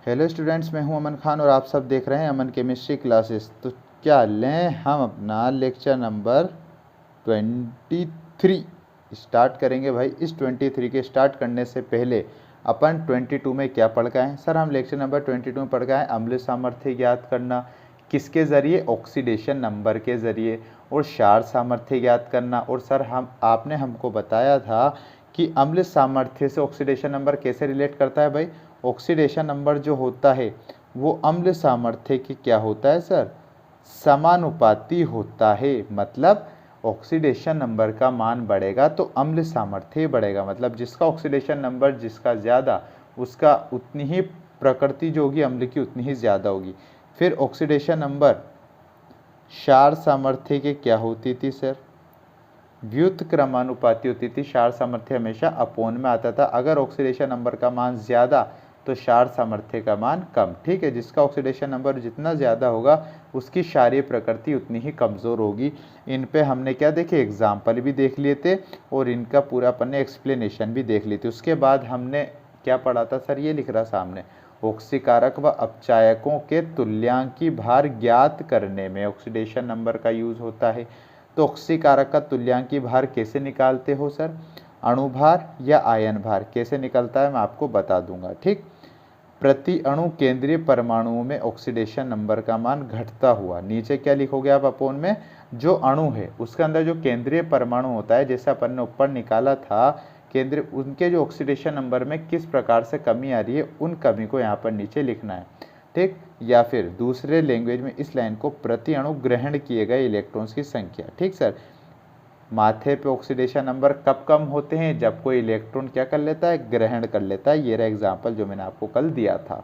Hello students, मैं हूं अमन खान और आप सब देख रहे हैं अमन केमिस्ट्री क्लासेस। तो क्या लें हम अपना लेक्चर नंबर 23 स्टार्ट करेंगे भाई। इस 23 के स्टार्ट करने से पहले अपन 22 में क्या पढ़ के आए सर? हम लेक्चर नंबर 22 में पढ़ के आए अम्ल सामर्थ्य ज्ञात करना, किसके ज़रिए? ऑक्सीडेशन नंबर के ज़रिए। और क्षार सामर्थ्य ज्ञात करना। और सर आपने हमको बताया था कि अम्ल सामर्थ्य से ऑक्सीडेशन नंबर कैसे रिलेट करता है भाई? ऑक्सीडेशन नंबर जो होता है वो अम्ल सामर्थ्य के क्या होता है सर? समानुपाती होता है। मतलब ऑक्सीडेशन नंबर का मान बढ़ेगा तो अम्ल सामर्थ्य बढ़ेगा। मतलब जिसका ऑक्सीडेशन नंबर जिसका ज़्यादा, उसका उतनी ही प्रकृति जो होगी अम्ल की उतनी ही ज़्यादा होगी। फिर ऑक्सीडेशन नंबर क्षार सामर्थ्य के क्या होती थी सर? व्युत्क्रमानुपाती होती थी। क्षार सामर्थ्य हमेशा अपोन में आता था। अगर ऑक्सीडेशन नंबर का मान ज़्यादा तो क्षार सामर्थ्य का मान कम। ठीक है, जिसका ऑक्सीडेशन नंबर जितना ज़्यादा होगा उसकी क्षारीय प्रकृति उतनी ही कमज़ोर होगी। इन पे हमने क्या देखे? एग्जाम्पल भी देख लिए थे और इनका पूरा अपन ने एक्सप्लेनेशन भी देख ली थी। उसके बाद हमने क्या पढ़ा था सर? ये लिख रहा सामने, ऑक्सीकारक व अपचायकों के तुल्यांकी भार ज्ञात करने में ऑक्सीडेशन नंबर का यूज होता है। तो ऑक्सीकारक का तुल्यांकी भार कैसे निकालते हो सर? अणुभार या आयन भार कैसे निकलता है मैं आपको बता दूंगा। ठीक, प्रति अणु केंद्रीय परमाणुओं में ऑक्सीडेशन नंबर का मान घटता हुआ। नीचे क्या लिखोगे आप अपोन में? जो अणु है उसके अंदर जो केंद्रीय परमाणु होता है, जैसे अपन ने ऊपर निकाला था केंद्रीय, उनके जो ऑक्सीडेशन नंबर में किस प्रकार से कमी आ रही है उन कमी को यहाँ पर नीचे लिखना है। ठीक, या फिर दूसरे लैंग्वेज में इस लाइन को प्रति अणु ग्रहण किए गए इलेक्ट्रॉन्स की संख्या। ठीक सर, माथे पे ऑक्सीडेशन नंबर कब कम होते हैं? जब कोई इलेक्ट्रॉन क्या कर लेता है? ग्रहण कर लेता है। ये रहा एग्जाम्पल जो मैंने आपको कल दिया था।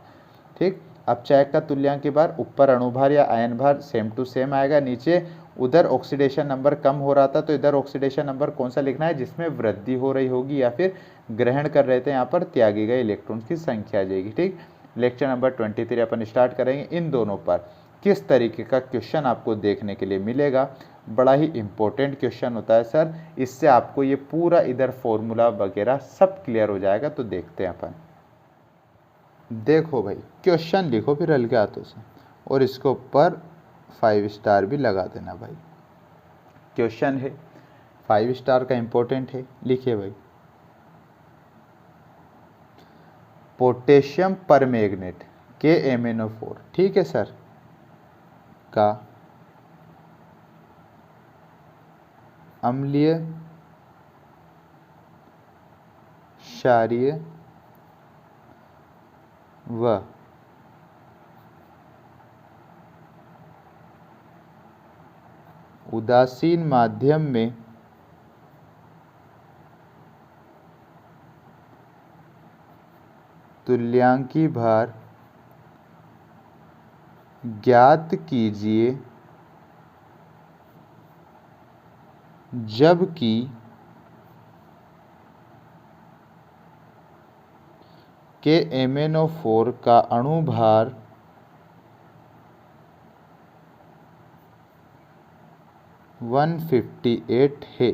ठीक, अपचायक का तुल्यांकी भार, ऊपर अणुभार या आयन भार सेम टू सेम आएगा। नीचे उधर ऑक्सीडेशन नंबर कम हो रहा था तो इधर ऑक्सीडेशन नंबर कौन सा लिखना है? जिसमें वृद्धि हो रही होगी या फिर ग्रहण कर रहे थे, यहाँ पर त्यागे गए इलेक्ट्रॉन्स की संख्या आ जाएगी। ठीक, लेक्चर नंबर 23 अपन स्टार्ट करेंगे। इन दोनों पर किस तरीके का क्वेश्चन आपको देखने के लिए मिलेगा? बड़ा ही इंपॉर्टेंट क्वेश्चन होता है सर। इससे आपको ये पूरा इधर फॉर्मूला वगैरह सब क्लियर हो जाएगा। तो देखते हैं अपन। देखो भाई, क्वेश्चन लिखो फिर हल्के हाथों से और इसके ऊपर 5 स्टार भी लगा देना भाई। क्वेश्चन है 5 स्टार का इंपॉर्टेंट है, लिखिए भाई। पोटेशियम परमैंगनेट KMnO4, ठीक है सर, का अम्लीय, क्षारीय व उदासीन माध्यम में तुल्यांकी भार ज्ञात कीजिए जबकि KMnO4 का अणुभार 158 है।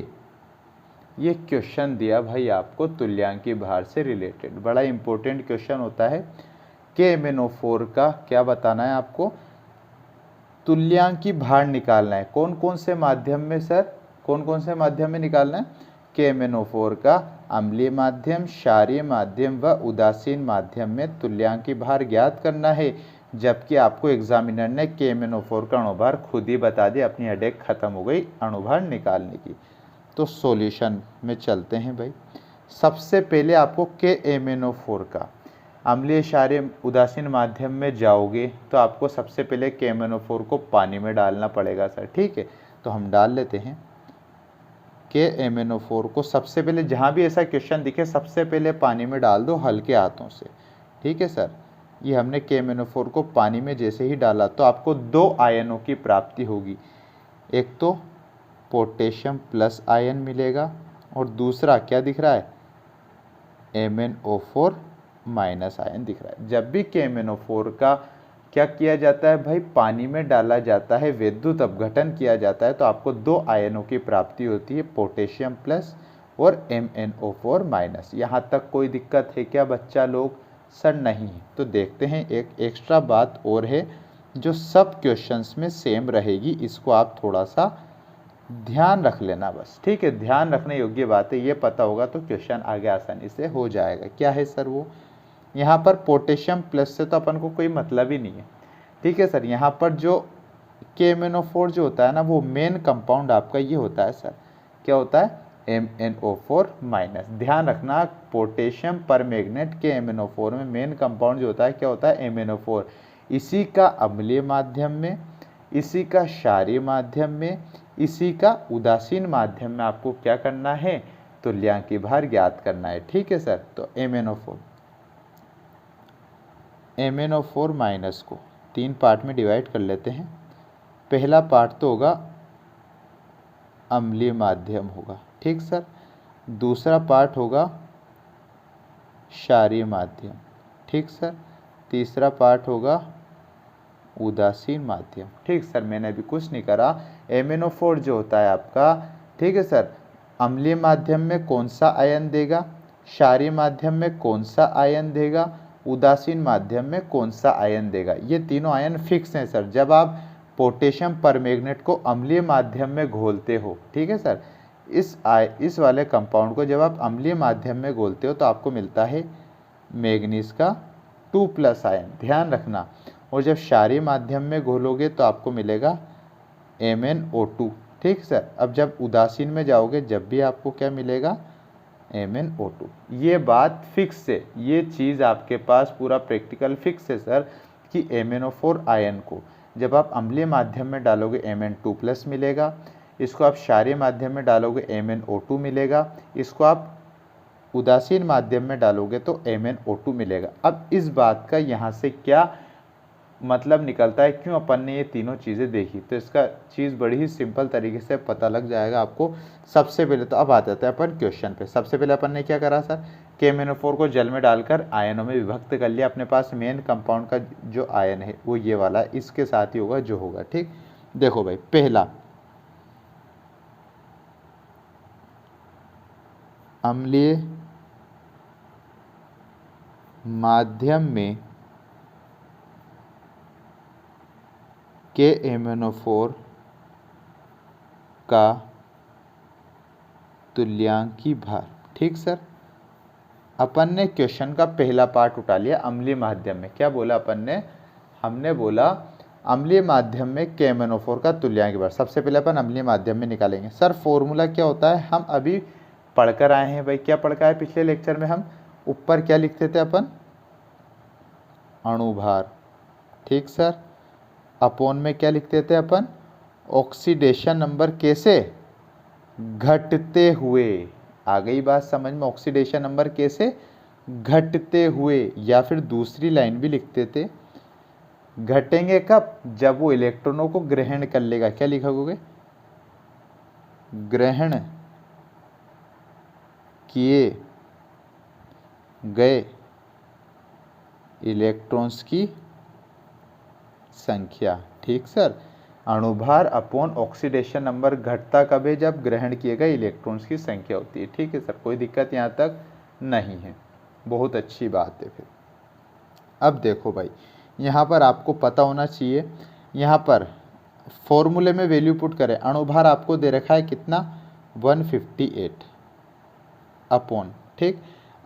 ये क्वेश्चन दिया भाई आपको तुल्यांकी भार से रिलेटेड। बड़ा इंपॉर्टेंट क्वेश्चन होता है। KMnO4 का क्या बताना है आपको? तुल्यांकी भार निकालना है। कौन कौन से माध्यम में सर? कौन कौन से माध्यम में निकालना है? KMnO4 का अम्लीय माध्यम, क्षारीय माध्यम व उदासीन माध्यम में तुल्यांकी भार ज्ञात करना है। जबकि आपको एग्जामिनर ने KMnO4 का अणुभार खुद ही बता दिया। अपनी हेडेक खत्म हो गई अणुभार निकालने की। तो सॉल्यूशन में चलते हैं भाई। सबसे पहले आपको KMnO4 का अम्लीय, क्षारीय, उदासीन माध्यम में जाओगे तो आपको सबसे पहले KMnO4 को पानी में डालना पड़ेगा सर। ठीक है, तो हम डाल लेते हैं KMnO4 को। सबसे पहले जहाँ भी ऐसा क्वेश्चन दिखे सबसे पहले पानी में डाल दो हल्के हाथों से। ठीक है सर, ये हमने KMnO4 को पानी में जैसे ही डाला तो आपको 2 आयनों की प्राप्ति होगी। एक तो पोटेशियम प्लस आयन मिलेगा और दूसरा क्या दिख रहा है? MnO4 माइनस आयन दिख रहा है। जब भी KMnO4 का क्या किया जाता है भाई? पानी में डाला जाता है, विद्युत अपघटन किया जाता है, तो आपको 2 आयनों की प्राप्ति होती है, पोटेशियम प्लस और MnO4 माइनस। यहाँ तक कोई दिक्कत है क्या बच्चा लोग? सर नहीं है। तो देखते हैं, एक एक्स्ट्रा बात और है जो सब क्वेश्चंस में सेम रहेगी, इसको आप थोड़ा सा ध्यान रख लेना बस, ठीक है। ध्यान रखने योग्य बात है, ये पता होगा तो क्वेश्चन आगे आसानी से हो जाएगा। क्या है सर वो? यहाँ पर पोटेशियम प्लस से तो अपन को कोई मतलब ही नहीं है, ठीक है सर। यहाँ पर जो KMnO4 जो होता है ना, वो मेन कंपाउंड आपका ये होता है सर, क्या होता है? MnO4 minus. ध्यान रखना, पोटेशियम पर मैग्नेट KMnO4 में मेन कंपाउंड जो होता है क्या होता है? MnO4। इसी का अम्लीय माध्यम में, इसी का क्षारीय माध्यम में, इसी का उदासीन माध्यम में आपको क्या करना है? तुल्यांकी भार ज्ञात करना है, ठीक है सर। तो MnO4 माइनस को 3 पार्ट में डिवाइड कर लेते हैं। पहला पार्ट तो होगा अम्लीय माध्यम होगा, ठीक सर। दूसरा पार्ट होगा क्षारीय माध्यम, ठीक सर। तीसरा पार्ट होगा उदासीन माध्यम, ठीक सर। मैंने अभी कुछ नहीं करा। MnO4 जो होता है आपका, ठीक है सर, अम्लीय माध्यम में कौन सा आयन देगा, क्षारीय माध्यम में कौन सा आयन देगा, उदासीन माध्यम में कौन सा आयन देगा, ये तीनों आयन फिक्स हैं सर। जब आप पोटेशियम परमैंगनेट को अम्लीय माध्यम में घोलते हो, ठीक है सर, इस वाले कंपाउंड को जब आप अम्लीय माध्यम में घोलते हो तो आपको मिलता है मैग्नीज का 2+ आयन, ध्यान रखना। और जब क्षारीय माध्यम में घोलोगे तो आपको मिलेगा MnO2, ठीक सर। अब जब उदासीन में जाओगे जब भी आपको क्या मिलेगा? MnO2। ये बात फिक्स है, ये चीज़ आपके पास पूरा प्रैक्टिकल फिक्स है सर कि MnO4 आयन को जब आप अम्लीय माध्यम में डालोगे Mn2+ मिलेगा, इसको आप क्षारीय माध्यम में डालोगे MnO2 मिलेगा, इसको आप उदासीन माध्यम में डालोगे तो MnO2 मिलेगा। अब इस बात का यहाँ से क्या मतलब निकलता है, क्यों अपन ने ये तीनों चीज़ें देखी, तो इसका चीज़ बड़ी ही सिंपल तरीके से पता लग जाएगा आपको। सबसे पहले तो अब आ जाता है अपन क्वेश्चन पे। सबसे पहले अपन ने क्या करा सर? KMnO4 को जल में डालकर आयनों में विभक्त कर लिया। अपने पास मेन कंपाउंड का जो आयन है वो ये वाला, इसके साथ ही होगा जो होगा, ठीक। देखो भाई, पहला अम्लीय माध्यम में KMnO4 का तुल्यांकी भार, ठीक सर। अपन ने क्वेश्चन का पहला पार्ट उठा लिया अम्लीय माध्यम में। क्या बोला अपन ने? हमने बोला अम्लीय माध्यम में KMnO4 का तुल्यांकी भार। सबसे पहले अपन अम्लीय माध्यम में निकालेंगे। सर फॉर्मूला क्या होता है? हम अभी पढ़कर आए हैं भाई। क्या पढ़ कर आए पिछले लेक्चर में? हम ऊपर क्या लिखते थे अपन? अणुभार, ठीक सर। अपोन में क्या लिखते थे अपन? ऑक्सीडेशन नंबर कैसे? घटते हुए। आ गई बात समझ में? ऑक्सीडेशन नंबर कैसे? घटते हुए। या फिर दूसरी लाइन भी लिखते थे, घटेंगे कब? जब वो इलेक्ट्रॉनों को ग्रहण कर लेगा। क्या लिखोगे? ग्रहण किए गए इलेक्ट्रॉन्स की संख्या, ठीक सर। अणुभार अपॉन ऑक्सीडेशन नंबर घटता कब है? जब ग्रहण किए गए इलेक्ट्रॉन्स की संख्या होती है, ठीक है सर। कोई दिक्कत यहाँ तक नहीं है, बहुत अच्छी बात है। फिर अब देखो भाई, यहाँ पर आपको पता होना चाहिए, यहाँ पर फॉर्मूले में वैल्यू पुट करें। अणुभार आपको दे रखा है कितना? 158 अपॉन, ठीक।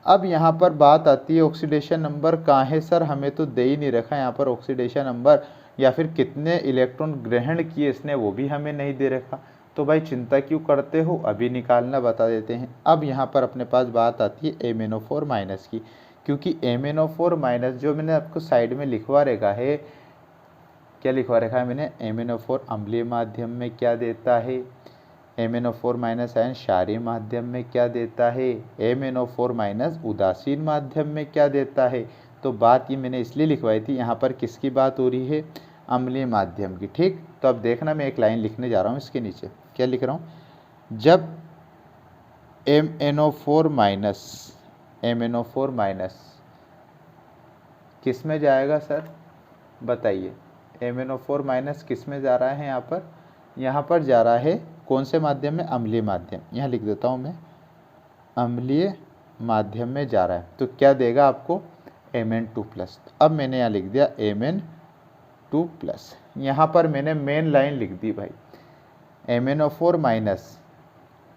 अब यहाँ पर बात आती है ऑक्सीडेशन नंबर कहाँ है सर? हमें तो दे ही नहीं रखा यहाँ पर ऑक्सीडेशन नंबर, या फिर कितने इलेक्ट्रॉन ग्रहण किए इसने वो भी हमें नहीं दे रखा। तो भाई चिंता क्यों करते हो, अभी निकालना बता देते हैं। अब यहाँ पर अपने पास बात आती है MnO4 माइनस की, क्योंकि MnO4 माइनस जो मैंने आपको साइड में लिखवा रखा है, क्या लिखवा रखा है मैंने? MnO4 अम्लीय माध्यम में क्या देता है, MnO4 माइनस आयन क्षारीय माध्यम में क्या देता है, MnO4 माइनस उदासीन माध्यम में क्या देता है। तो बात ये मैंने इसलिए लिखवाई थी, यहाँ पर किसकी बात हो रही है? अम्लीय माध्यम की, ठीक। तो अब देखना, मैं एक लाइन लिखने जा रहा हूँ इसके नीचे। क्या लिख रहा हूँ? जब MnO4 माइनस किस में जाएगा सर? बताइए। MnO4 माइनस किस में जा रहा है? यहाँ पर जा रहा है कौन से माध्यम में? अम्लीय माध्यम। यहाँ लिख देता हूँ मैं, अम्लीय माध्यम में जा रहा है। तो क्या देगा आपको? Mn2+। अब मैंने यहाँ लिख दिया Mn2+। यहाँ पर मैंने मेन लाइन लिख दी भाई, MnO4-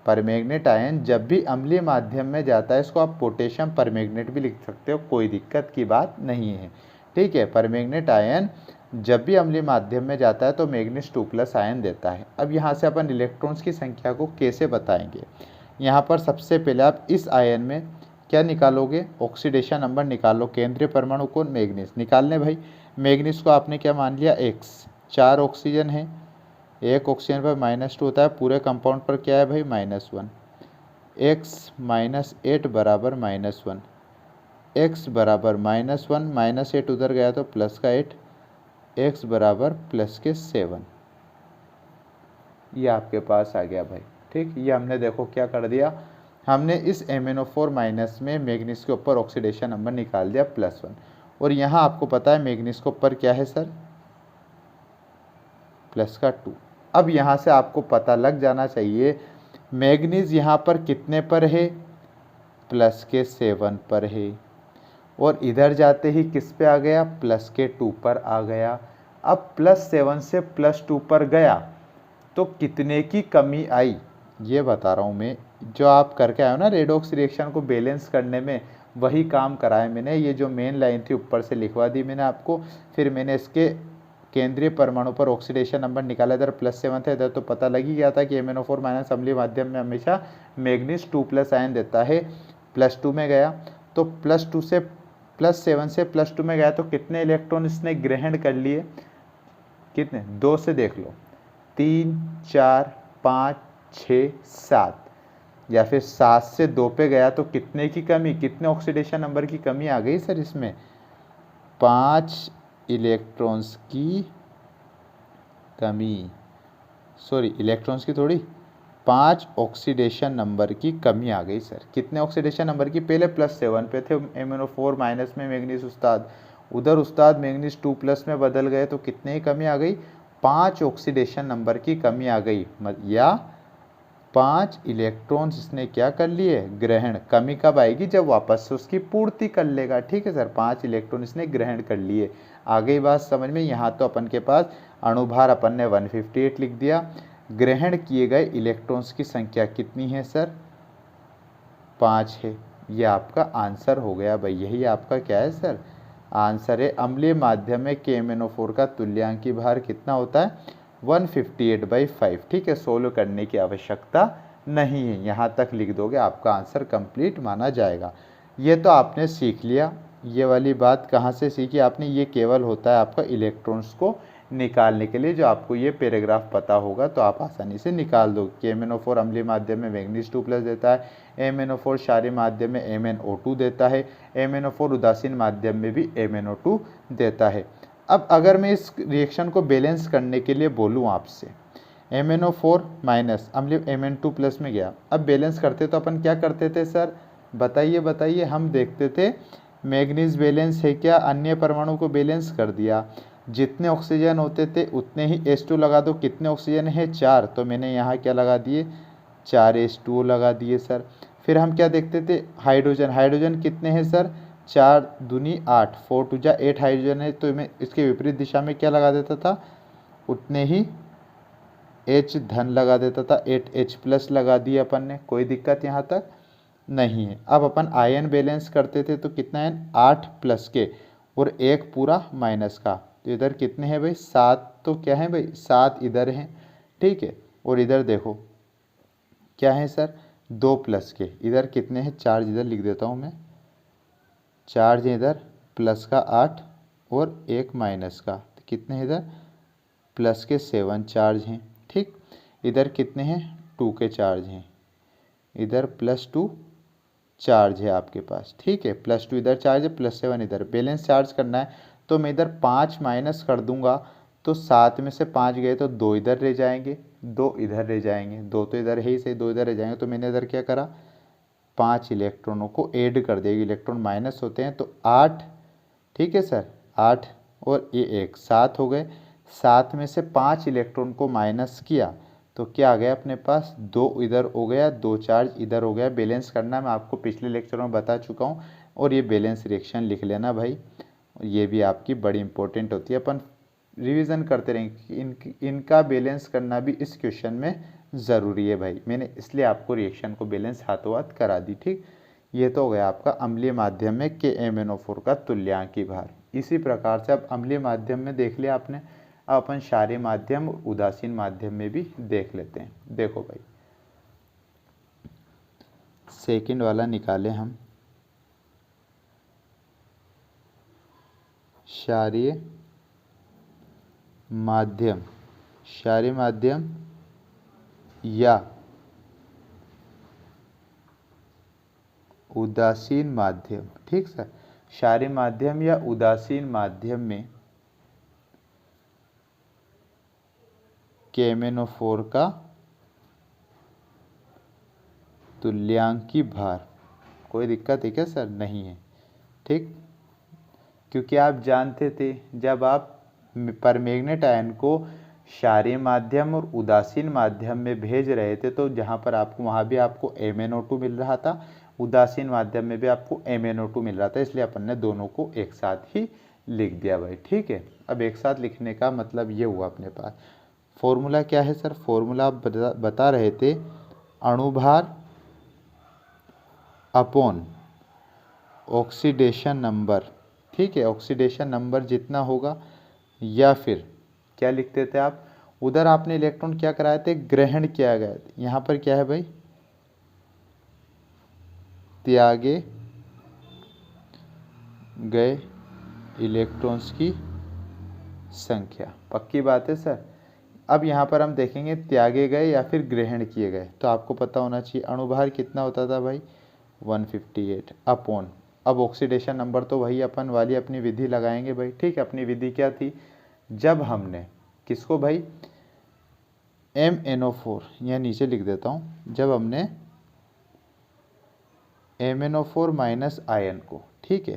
परमैंगनेट आयन जब भी अम्लीय माध्यम में जाता है, इसको आप पोटेशियम परमैंगनेट भी लिख सकते हो, कोई दिक्कत की बात नहीं है। ठीक है, परमैंगनेट आयन जब भी अम्लीय माध्यम में जाता है तो मैग्नीज 2+ आयन देता है। अब यहाँ से अपन इलेक्ट्रॉन्स की संख्या को कैसे बताएंगे? यहाँ पर सबसे पहले आप इस आयन में क्या निकालोगे? ऑक्सीडेशन नंबर निकालो। केंद्रीय परमाणु कौन? मैग्नीज। निकालने भाई, मैग्नीज को आपने क्या मान लिया? X। 4 ऑक्सीजन है, एक ऑक्सीजन पर -2 होता है, पूरे कंपाउंड पर क्या है भाई? -1। x - 8 बराबर -1, x बराबर -1 -8 उधर गया तो प्लस का 8, x बराबर प्लस के 7। ये आपके पास आ गया भाई। ठीक, ये हमने देखो क्या कर दिया, हमने इस MnO4- में मैग्नीज के ऊपर ऑक्सीडेशन नंबर निकाल दिया +1। और यहाँ आपको पता है मैग्नीज के ऊपर क्या है सर? प्लस का 2। अब यहाँ से आपको पता लग जाना चाहिए मैग्नीज यहाँ पर कितने पर है? प्लस के 7 पर है। और इधर जाते ही किस पे आ गया? प्लस के 2 पर आ गया। अब +7 से +2 पर गया तो कितने की कमी आई? ये बता रहा हूँ मैं। जो आप करके आए हो ना रेडॉक्स रिएक्शन को बैलेंस करने में, वही काम कराया मैंने। ये जो मेन लाइन थी ऊपर से लिखवा दी मैंने आपको, फिर मैंने इसके केंद्रीय परमाणु पर ऑक्सीडेशन नंबर निकाला, इधर +7 था, इधर तो पता लग ही गया था कि MnO4- अम्लीय माध्यम में हमेशा मैग्नीज 2+ आयन देता है। +2 में गया तो +7 से +2 में गया तो कितने इलेक्ट्रॉन इसने ग्रहण कर लिए? कितने? 2 से देख लो, 3 4 5 6 7, या फिर 7 से 2 पे गया तो कितने की कमी, कितने ऑक्सीडेशन नंबर की कमी आ गई सर इसमें? 5 इलेक्ट्रॉन्स की कमी, सॉरी इलेक्ट्रॉन्स की थोड़ी, 5 ऑक्सीडेशन नंबर की कमी आ गई सर। कितने ऑक्सीडेशन नंबर की? पहले +7 पे थे MnO4- में मैग्नीज उस्ताद, उधर उस्ताद मैग्नीज 2+ में बदल गए तो कितने की कमी आ गई? 5 ऑक्सीडेशन नंबर की कमी आ गई, या 5 इलेक्ट्रॉन्स इसने क्या कर लिए? ग्रहण। कमी कब आएगी? जब वापस से उसकी पूर्ति कर लेगा। ठीक है सर, 5 इलेक्ट्रॉन इसने ग्रहण कर लिए। आ गई बात समझ में? यहाँ तो अपन के पास अणुभार अपन ने 158 लिख दिया। ग्रहण किए गए इलेक्ट्रॉन्स की संख्या कितनी है सर? 5 है। ये आपका आंसर हो गया भाई। यही आपका क्या है सर? आंसर है। अम्लीय माध्यम में KMnO4 का तुल्यांकी भार कितना होता है? 158/5। ठीक है, सोल्व करने की आवश्यकता नहीं है, यहाँ तक लिख दोगे आपका आंसर कंप्लीट माना जाएगा। ये तो आपने सीख लिया। ये वाली बात कहाँ से सीखी आपने? ये केवल होता है आपका इलेक्ट्रॉन्स को निकालने के लिए। जो आपको ये पैराग्राफ पता होगा तो आप आसानी से निकाल दो। KMnO4 अम्लीय माध्यम में मैग्नीज 2+ देता है, MnO4 क्षारीय माध्यम में MnO2 देता है, MnO4 उदासीन माध्यम में भी MnO2 देता है। अब अगर मैं इस रिएक्शन को बैलेंस करने के लिए बोलूँ आपसे, MnO4- अम्लीय Mn2+ में गया, अब बैलेंस करते तो अपन क्या करते थे सर? बताइए बताइए। हम देखते थे मैग्नीज बैलेंस है क्या, अन्य परमाणु को बैलेंस कर दिया। जितने ऑक्सीजन होते थे उतने ही H2 लगा दो। कितने ऑक्सीजन है? 4, तो मैंने यहाँ क्या लगा दिए? 4 H2O लगा दिए सर। फिर हम क्या देखते थे? हाइड्रोजन। हाइड्रोजन कितने हैं सर? 4 दूनी 8, 4 2 जा 8 हाइड्रोजन है, तो मैं इसके विपरीत दिशा में क्या लगा देता था? उतने ही H धन लगा देता था, 8H+ लगा दिया अपन ने। कोई दिक्कत यहाँ तक नहीं है। अब अपन आयन बैलेंस करते थे तो कितना है? 8 प्लस के और 1 पूरा माइनस का, तो इधर कितने हैं भाई? 7। तो क्या है भाई? 7 इधर हैं। ठीक है, और इधर देखो क्या है सर? 2 प्लस के। इधर कितने हैं? चार्ज इधर लिख देता हूँ मैं, चार्ज है इधर प्लस का 8 और 1 माइनस का, तो कितने हैं इधर? प्लस के 7 चार्ज हैं। ठीक, इधर कितने हैं? 2 के चार्ज हैं, इधर +2 चार्ज है आपके पास। ठीक है, +2 इधर चार्ज है, +7 इधर। बैलेंस चार्ज करना है तो मैं इधर 5 माइनस कर दूंगा, तो 7 में से 5 गए तो 2 इधर रह जाएंगे, 2 इधर रह जाएंगे, 2 तो इधर है ही सही, 2 इधर रह जाएंगे। तो मैंने इधर क्या करा? 5 इलेक्ट्रॉनों को ऐड कर देगी। इलेक्ट्रॉन माइनस होते हैं तो 8। ठीक है सर, 8 और ये 1, 7 हो गए। 7 में से 5 इलेक्ट्रॉन को माइनस किया तो क्या आ गया अपने पास? 2 इधर हो गया, 2 चार्ज इधर हो गया। बैलेंस करना मैं आपको पिछले लेक्चर में बता चुका हूँ। और ये बैलेंस रिएक्शन लिख लेना भाई, ये भी आपकी बड़ी इंपॉर्टेंट होती है। अपन रिवीजन करते रहेंगे, इनका बैलेंस करना भी इस क्वेश्चन में ज़रूरी है भाई, मैंने इसलिए आपको रिएक्शन को बैलेंस हाथों हाथ करा दी। ठीक, ये तो हो गया आपका अम्लीय माध्यम में KMnO4 का तुल्यांकी भार। इसी प्रकार से अब अम्लीय माध्यम में देख लिया आपने, अब अपन क्षारीय माध्यम उदासीन माध्यम में भी देख लेते हैं। देखो भाई, सेकंड वाला निकाले हम, क्षारीय माध्यम, क्षारीय माध्यम या उदासीन माध्यम। ठीक सर, क्षारीय माध्यम या उदासीन माध्यम में KMnO4 का तुल्यांकी भार, कोई दिक्कत है क्या सर? नहीं है। ठीक, क्योंकि आप जानते थे जब आप परमैंगनेट आयन को क्षारीय माध्यम और उदासीन माध्यम में भेज रहे थे तो जहाँ पर आपको वहाँ भी आपको MnO2 मिल रहा था, उदासीन माध्यम में भी आपको MnO2 मिल रहा था, इसलिए अपन ने दोनों को एक साथ ही लिख दिया भाई। ठीक है, अब एक साथ लिखने का मतलब ये हुआ अपने पास। फॉर्मूला क्या है सर? फॉर्मूला आप बता रहे थे, अणुभार अपॉन ऑक्सीडेशन नंबर। ठीक है, ऑक्सीडेशन नंबर जितना होगा, या फिर क्या लिखते थे आप, उधर आपने इलेक्ट्रॉन क्या कराए थे? ग्रहण किया गया। यहाँ पर क्या है भाई? त्यागे गए इलेक्ट्रॉन्स की संख्या। पक्की बात है सर। अब यहाँ पर हम देखेंगे त्यागे गए या फिर ग्रहण किए गए, तो आपको पता होना चाहिए अणुभार कितना होता था भाई? 158 अपॉन, अब ऑक्सीडेशन नंबर तो वही अपन वाली अपनी विधि लगाएंगे भाई। ठीक है, अपनी विधि क्या थी? जब हमने किसको भाई? MnO4, यहाँ नीचे लिख देता हूँ, जब हमने MnO4 माइनस आयन को, ठीक है,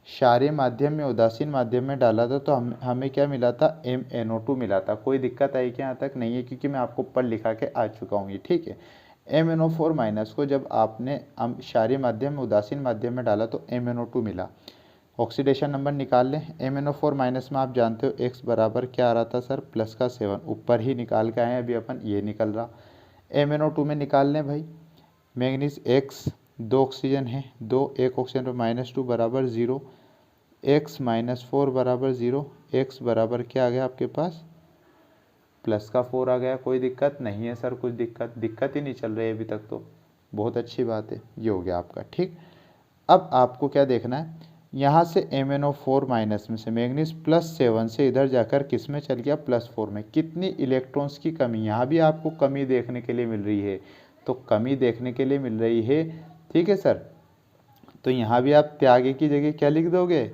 क्षारीय माध्यम में उदासीन माध्यम में डाला था तो हमें क्या मिला था? MnO2 मिला था। कोई दिक्कत आई क्या? यहाँ तक नहीं है, क्योंकि मैं आपको ऊपर लिखा के आ चुका हूँ ये। ठीक है, MnO4 माइनस को जब आपने क्षारीय माध्यम में उदासीन माध्यम में डाला तो MnO2 मिला। ऑक्सीडेशन नंबर निकाल लें। MnO4 माइनस में आप जानते हो x बराबर क्या आ रहा था सर? प्लस का 7, ऊपर ही निकाल के आए अभी अपन, ये निकल रहा। MnO2 में निकाल लें भाई, मैंगनीज x, 2 ऑक्सीजन है, 2, 1 ऑक्सीजन पर -2 बराबर 0, x -4 बराबर 0, x बराबर क्या आ गया आपके पास? प्लस का 4 आ गया। कोई दिक्कत नहीं है सर? कुछ दिक्कत ही नहीं चल रही है अभी तक तो, बहुत अच्छी बात है। ये हो गया आपका। ठीक, अब आपको क्या देखना है, यहाँ से MnO4 माइनस में से मैंगनीज +7 से इधर जाकर किस में चल गया? +4 में। कितनी इलेक्ट्रॉन्स की कमी? यहाँ भी आपको कमी देखने के लिए मिल रही है, तो कमी देखने के लिए मिल रही है। ठीक है सर, तो यहाँ भी आप त्यागे की जगह क्या लिख दोगे?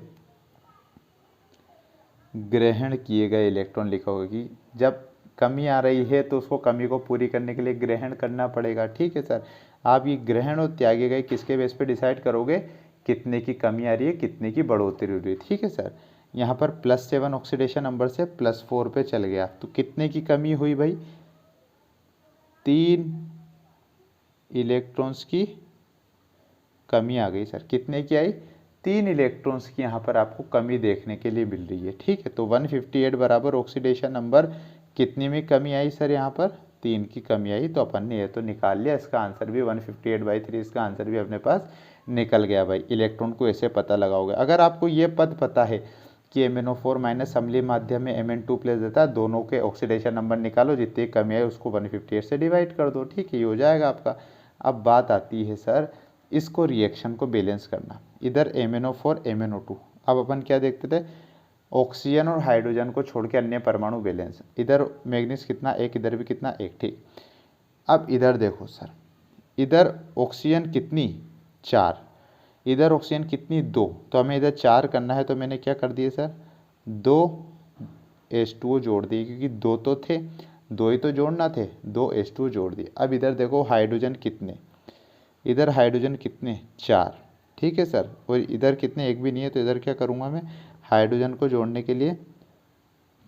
ग्रहण किए गए इलेक्ट्रॉन लिखोगे, कि जब कमी आ रही है तो उसको कमी को पूरी करने के लिए ग्रहण करना पड़ेगा। ठीक है सर, आप ये ग्रहण और त्यागे गए किसके बेस पे डिसाइड करोगे? कितने की कमी आ रही है, कितने की बढ़ोतरी हो रही है। ठीक है सर, यहाँ पर +7 ऑक्सीडेशन नंबर से +4 पे चल गया, तो कितने की कमी हुई भाई? 3 इलेक्ट्रॉन्स की कमी आ गई सर। कितने की आई? 3 इलेक्ट्रॉन्स की यहाँ पर आपको कमी देखने के लिए मिल रही है। ठीक है, तो 158 बराबर ऑक्सीडेशन नंबर कितनी में कमी आई सर? यहाँ पर 3 की कमी आई, तो अपन ने ये तो निकाल लिया। इसका आंसर भी 158/3, इसका आंसर भी अपने पास निकल गया भाई। इलेक्ट्रॉन को ऐसे पता लगाओगे। अगर आपको ये पद पता है कि MnO4 माइनस अम्लीय माध्यम में Mn2+ देता है, दोनों के ऑक्सीडेशन नंबर निकालो, जितनी कमी आई उसको 158 से डिवाइड कर दो। ठीक है, ये हो जाएगा आपका। अब बात आती है सर इसको रिएक्शन को बैलेंस करना, इधर MnO4 MnO2। अब अपन क्या देखते थे? ऑक्सीजन और हाइड्रोजन को छोड़ के अन्य परमाणु बैलेंस, इधर मैग्नीज कितना? 1, इधर भी कितना? 1। ठीक, अब इधर देखो सर, इधर ऑक्सीजन कितनी? 4, इधर ऑक्सीजन कितनी? 2, तो हमें इधर 4 करना है, तो मैंने क्या कर दिए सर? 2 H2O जोड़ दिए, क्योंकि 2 तो थे, 2 ही तो जोड़ना थे, 2 H2O जोड़ दिए। अब इधर देखो हाइड्रोजन कितने? इधर हाइड्रोजन कितने? 4। ठीक है सर, और इधर कितने? 1 भी नहीं है, तो इधर क्या करूँगा मैं? हाइड्रोजन को जोड़ने के लिए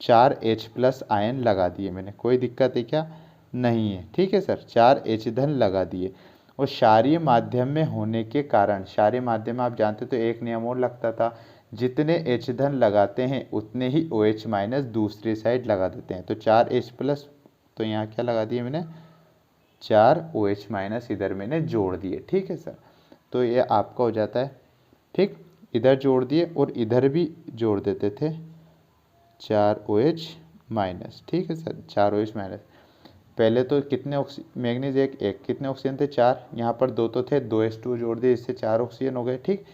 4H+ आयन लगा दिए मैंने। कोई दिक्कत है क्या? नहीं है। ठीक है सर, 4H धन लगा दिए, और क्षारीय माध्यम में होने के कारण, क्षारीय माध्यम में आप जानते तो एक नियम और लगता था, जितने H धन लगाते हैं उतने ही OH माइनस दूसरी साइड लगा देते हैं। तो 4H प्लस, तो यहाँ क्या लगा दिए मैंने, 4OH माइनस इधर मैंने जोड़ दिए। ठीक है सर, तो ये आपका हो जाता है। ठीक, इधर जोड़ दिए और इधर भी जोड़ देते थे 4OH माइनस। ठीक है सर, 4OH माइनस। पहले तो कितने मैग्नीज एक कितने ऑक्सीजन थे, 4, यहाँ पर 2 तो थे, 2H2 जोड़ दिए, इससे 4 ऑक्सीजन हो गए। ठीक,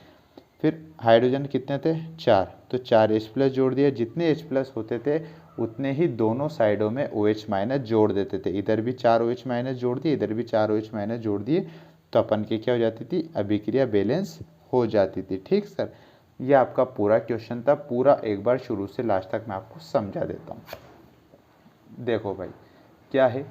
फिर हाइड्रोजन कितने थे, 4, तो 4H प्लस जोड़ दिया, जितने H प्लस होते थे उतने ही दोनों साइडों में OH माइनस जोड़ देते थे। इधर भी 4OH माइनस जोड़ दिए, इधर भी 4OH माइनस जोड़ दिए, तो अपन की क्या हो जाती थी, अभिक्रिया बैलेंस हो जाती थी। ठीक सर, ये आपका पूरा क्वेश्चन था। पूरा एक बार शुरू से लास्ट तक मैं आपको समझा देता हूँ। देखो भाई, क्या है,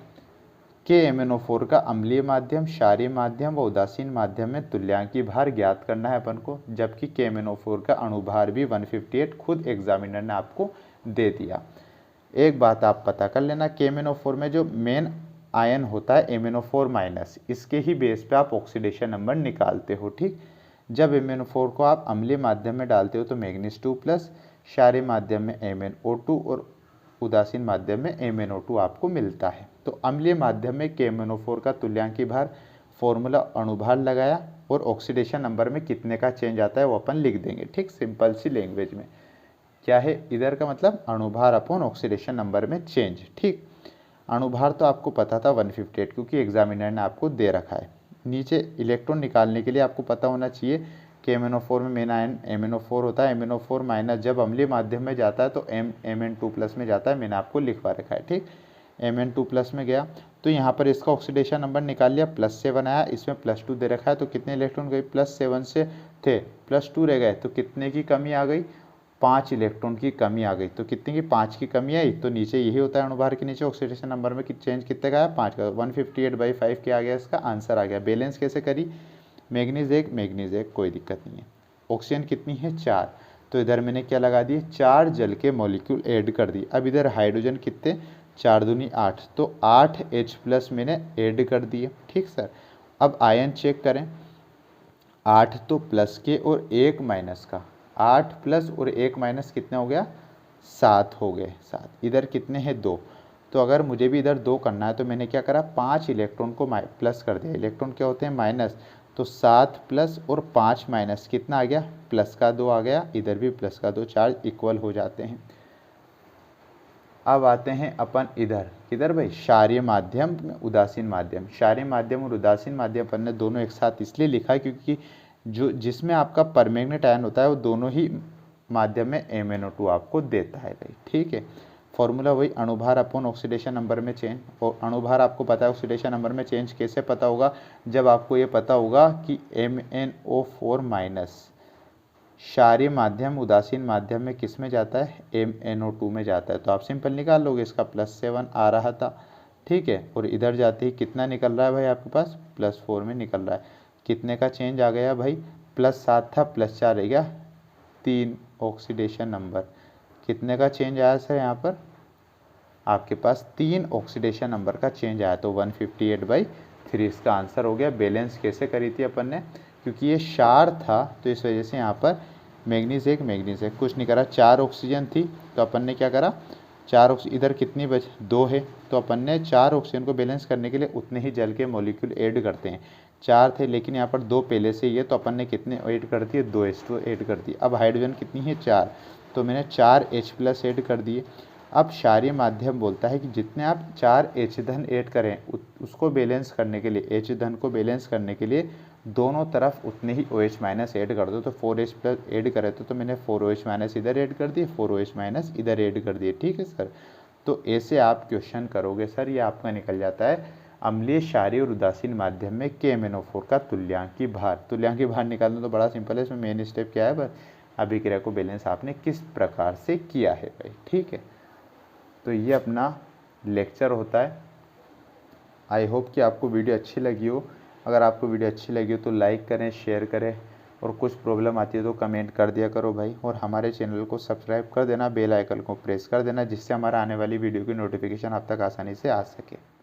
KMnO4 का अम्लीय माध्यम, क्षारीय माध्यम व उदासीन माध्यम में तुल्यांकी भार ज्ञात करना है अपन को, जबकि KMnO4 का अणुभार भी 158 खुद एग्जामिनर ने आपको दे दिया। एक बात आप पता कर लेना, KMnO4 में जो मेन आयन होता है MnO4 माइनस, इसके ही बेस पे आप ऑक्सीडेशन नंबर निकालते हो। ठीक, जब MnO4 को आप अम्लीय माध्यम में डालते हो तो मैग्नीज 2 प्लस, क्षारीय माध्यम में MnO2 और उदासीन माध्यम में MnO2 आपको मिलता है। तो अम्लीय माध्यम में KMnO4 का तुल्यांकी भार, फॉर्मूला अणुभार लगाया और ऑक्सीडेशन नंबर में कितने का चेंज आता है वो अपन लिख देंगे। ठीक, सिंपल सी लैंग्वेज में क्या है, इधर का मतलब अणुभार अपॉन ऑक्सीडेशन नंबर में चेंज। ठीक, अणुभार तो आपको पता था 158 क्योंकि एग्जामिनर ने आपको दे रखा है। नीचे इलेक्ट्रॉन निकालने के लिए आपको पता होना चाहिए कि MnO4 में मेन आयन MnO4 होता है। MnO4 माइनस जब अम्लीय माध्यम में जाता है तो Mn2 प्लस में जाता है, मैंने आपको लिखवा रखा है। ठीक, Mn2 प्लस में गया तो यहाँ पर इसका ऑक्सीडेशन नंबर निकाल लिया, +7 आया, इसमें +2 दे रखा है, तो कितने इलेक्ट्रॉन गए, +7 से थे +2 रह गए, तो कितने की कमी आ गई, 5 इलेक्ट्रॉन की कमी आ गई। तो कितने की, 5 की कमी आई, तो नीचे यही होता है अणुभार के नीचे ऑक्सीडेशन नंबर में चेंज कितने का आया, 5 का, 158/5 क्या आ गया, इसका आंसर आ गया। बैलेंस कैसे करी, मैग्नीज 1 कोई दिक्कत नहीं है। ऑक्सीजन कितनी है, 4, तो इधर मैंने क्या लगा दिए, 4 जल के मॉलिक्यूल ऐड कर दिए। अब इधर हाइड्रोजन कितने, 4 दूनी 8, तो 8H प्लस मैंने ऐड कर दिए। ठीक सर, अब आयन चेक करें, 8 तो प्लस के और 1 माइनस का, 8 प्लस और 1 माइनस कितने हो गया, 7 हो गए, 7। इधर कितने हैं, 2, तो अगर मुझे भी इधर 2 करना है तो मैंने क्या करा, 5 इलेक्ट्रॉन को प्लस कर दिया। इलेक्ट्रॉन क्या होते हैं, माइनस, तो 7 प्लस और 5 माइनस कितना आ गया, प्लस का 2 आ गया, इधर भी प्लस का 2, चार्ज इक्वल हो जाते हैं। अब आते हैं अपन इधर, किधर भाई, क्षारीय माध्यम उदासीन माध्यम। क्षारीय माध्यम और उदासीन माध्यम अपन ने दोनों एक साथ इसलिए लिखा है क्योंकि जो जिसमें आपका परमैंगनेट आयन होता है वो दोनों ही माध्यम में MnO2 आपको देता है भाई। ठीक है, फॉर्मूला वही, अणुभार अपॉन ऑक्सीडेशन नंबर में चेंज, और अणुभार आपको पता है ऑक्सीडेशन नंबर में चेंज कैसे पता होगा, जब आपको ये पता होगा कि MnO4 माइनस क्षारीय माध्यम उदासीन माध्यम में किस में जाता है, MnO2 में जाता है, तो आप सिंपल निकाल लोगे, इसका +7 आ रहा था। ठीक है, और इधर जाते ही कितना निकल रहा है भाई आपके पास, +4 में निकल रहा है। कितने का चेंज आ गया भाई, +7 था, +4 रह गया, 3 ऑक्सीडेशन नंबर। कितने का चेंज आया सर, यहाँ पर आपके पास 3 ऑक्सीडेशन नंबर का चेंज आया, तो 158/3 इसका आंसर हो गया। बैलेंस कैसे करी थी अपन ने, क्योंकि ये क्षार था तो इस वजह से यहाँ पर मैग्नीज 1 कुछ नहीं करा, 4 ऑक्सीजन थी तो अपन ने क्या करा, 4 ऑक्सीजन, इधर कितनी बच 2 है, तो अपन ने 4 ऑक्सीजन को बैलेंस करने के लिए उतने ही जल के मॉलिक्यूल ऐड करते हैं। 4 थे लेकिन यहाँ पर 2 पहले से ही है, तो अपन ने कितने ऐड कर दिए, 2H2 ऐड कर दिए। अब हाइड्रोजन कितनी है, 4, तो मैंने 4H प्लस ऐड कर दिए। अब क्षारीय माध्यम बोलता है कि जितने आप 4H धन ऐड करें उसको बैलेंस करने के लिए, H धन को बैलेंस करने के लिए दोनों तरफ उतने ही OH माइनस ऐड कर दो। तो 4H प्लस ऐड करे तो मैंने 4OH माइनस इधर ऐड कर दिए, 4OH माइनस इधर ऐड कर दिए। ठीक है सर, तो ऐसे आप क्वेश्चन करोगे सर, ये आपका निकल जाता है अम्लीय, क्षारीय और उदासीन माध्यम में KMnO4 का तुल्यांकी भार। तुल्यांकी भार निकालना तो बड़ा सिंपल है, इसमें मेन स्टेप क्या है, बस अभिक्रिया को बैलेंस आपने किस प्रकार से किया है भाई। ठीक है, तो ये अपना लेक्चर होता है। आई होप कि आपको वीडियो अच्छी लगी हो। अगर आपको वीडियो अच्छी लगी हो तो लाइक करें, शेयर करें, और कुछ प्रॉब्लम आती है तो कमेंट कर दिया करो भाई। और हमारे चैनल को सब्सक्राइब कर देना, बेल आइकन को प्रेस कर देना, जिससे हमारा आने वाली वीडियो की नोटिफिकेशन आप तक आसानी से आ सके।